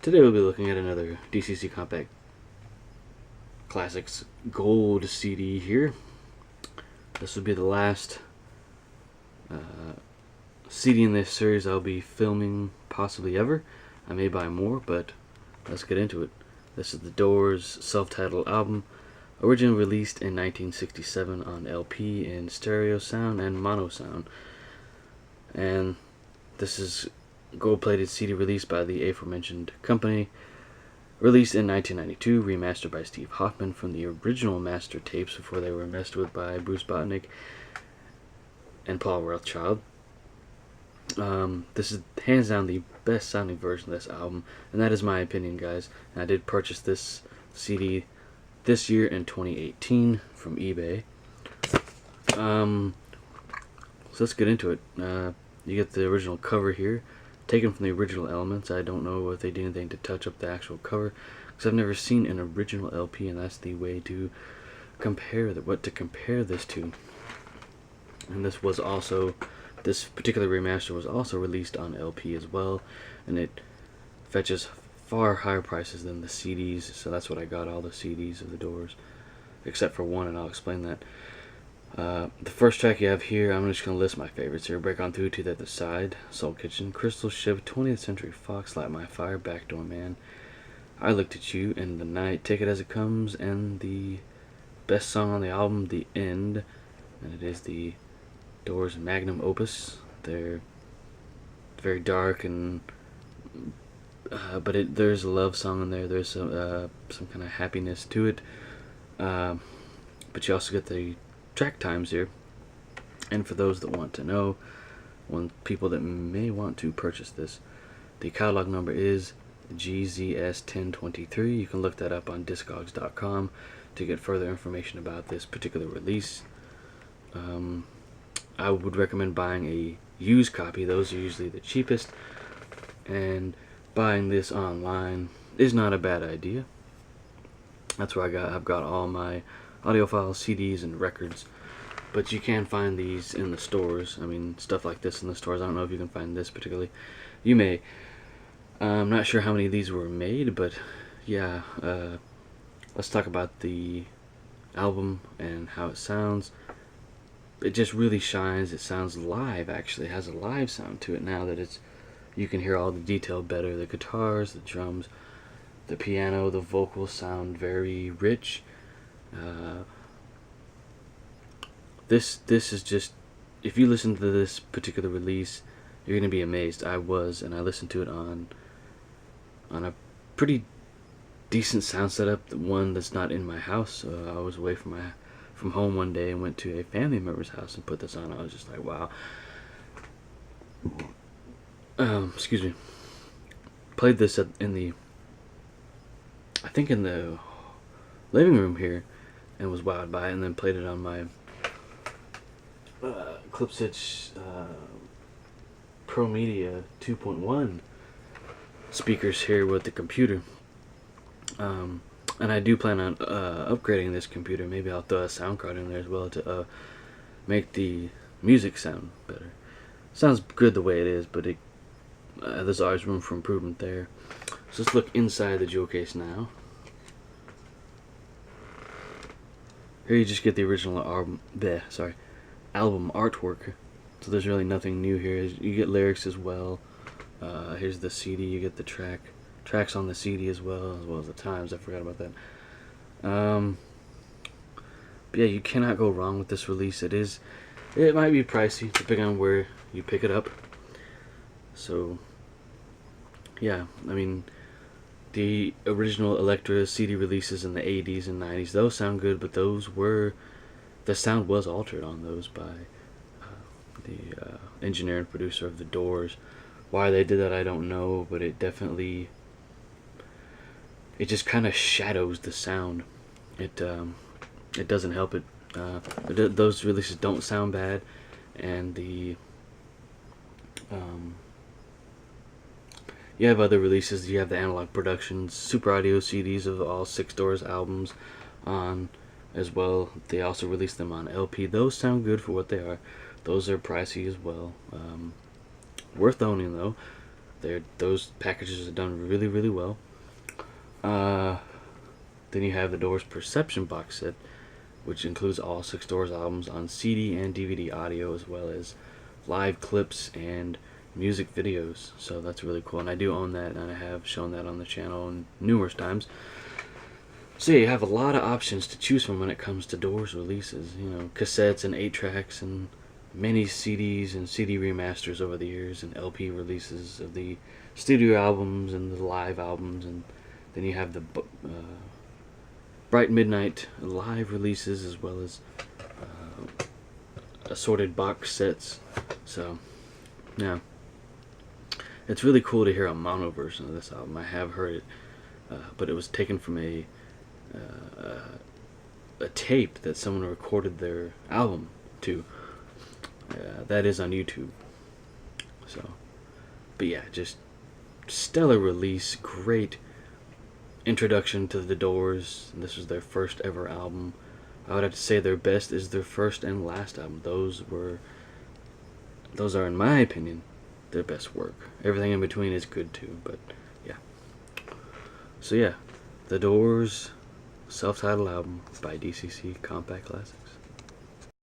Today we'll be looking at another DCC Compact Classics Gold CD here. This will be the last CD in this series I'll be filming possibly ever. I may buy more, but let's get into it. This is the Doors' self-titled album, originally released in 1967 on LP in stereo sound and mono sound. And this is gold-plated CD released by the aforementioned company, released in 1992, remastered by Steve Hoffman from the original master tapes before they were messed with by Bruce Botnick and Paul Rothchild. This is hands down the best sounding version of this album, and that is my opinion, guys. And I did purchase this CD this year in 2018 from eBay. So let's get into it. You get the original cover here, taken from the original Elements. I don't know if they did anything to touch up the actual cover, because I've never seen an original LP, and that's the way to compare what to compare this to. And this particular remaster was also released on LP as well, and it fetches far higher prices than the CDs, so that's what I got, all the CDs of the Doors, except for one, and I'll explain that. The first track you have here, I'm just going to list my favorites here. Break On Through to the Other Side, Soul Kitchen, Crystal Ship, 20th Century Fox, Light My Fire, Backdoor Man, I Looked at You, In the Night, Take It As It Comes, and the best song on the album, The End, and it is the Doors' magnum opus. They're very dark, and but there's a love song in there. There's some kind of happiness to it, but you also get the track times here. And for those that want to know, people that may want to purchase this, the catalog number is GZS1023. You can look that up on Discogs.com to get further information about this particular release. I would recommend buying a used copy. Those are usually the cheapest, and buying this online is not a bad idea. That's where I've got all my audiophiles, CDs, and records. But you can find these in the stores. I mean, stuff like this in the stores. I don't know if you can find this particularly. You may. I'm not sure how many of these were made, but yeah. Let's talk about the album and how it sounds. It just really shines. It sounds live, actually. It has a live sound to it now that you can hear all the detail better. The guitars, the drums, the piano, the vocals sound very rich. This is just, if you listen to this particular release, you're going to be amazed. I listened to it on a pretty decent sound setup, the one that's not in my house. I was away from home one day and went to a family member's house and put this on. I was just like, wow. Excuse me. Played this in the living room here, and was wowed by it, and then played it on my Clipsitch Pro Media 2.1 speakers here with the computer. And I do plan on upgrading this computer. Maybe I'll throw a sound card in there as well to make the music sound better. Sounds good the way it is, but there's always room for improvement there. So let's look inside the jewel case now. Here you just get the original album artwork. So there's really nothing new here. You get lyrics as well. Here's the CD. You get the tracks on the CD as well as the times. I forgot about that. But yeah, you cannot go wrong with this release. It might be pricey depending on where you pick it up. So yeah, I mean, the original Elektra CD releases in the 80s and 90s, those sound good, but the sound was altered on those by the engineer and producer of the Doors. Why they did that, I don't know, but it just kind of shadows the sound. It doesn't help it. Those releases don't sound bad, and you have other releases. You have the Analog Productions Super Audio CDs of all 6 Doors albums on as well. They also release them on LP. Those sound good for what they are. Those are pricey as well. Worth owning though. Those packages are done really, really well. Then you have the Doors Perception box set, which includes all 6 Doors albums on CD and DVD audio, as well as live clips and music videos. So that's really cool, and I do own that, and I have shown that on the channel numerous times. So yeah, you have a lot of options to choose from when it comes to Doors releases. You know, cassettes and 8-tracks and many CDs and CD remasters over the years, and LP releases of the studio albums and the live albums, and then you have the Bright Midnight live releases, as well as assorted box sets. So yeah, it's really cool to hear a mono version of this album. I have heard it, but it was taken from a tape that someone recorded their album to. That is on YouTube. So, but yeah, just stellar release, great introduction to the Doors. This was their first ever album. I would have to say their best is their first and last album. Those are, in my opinion, their best work. Everything in between is good too, but yeah. So yeah, the Doors self-titled album by DCC Compact Classic.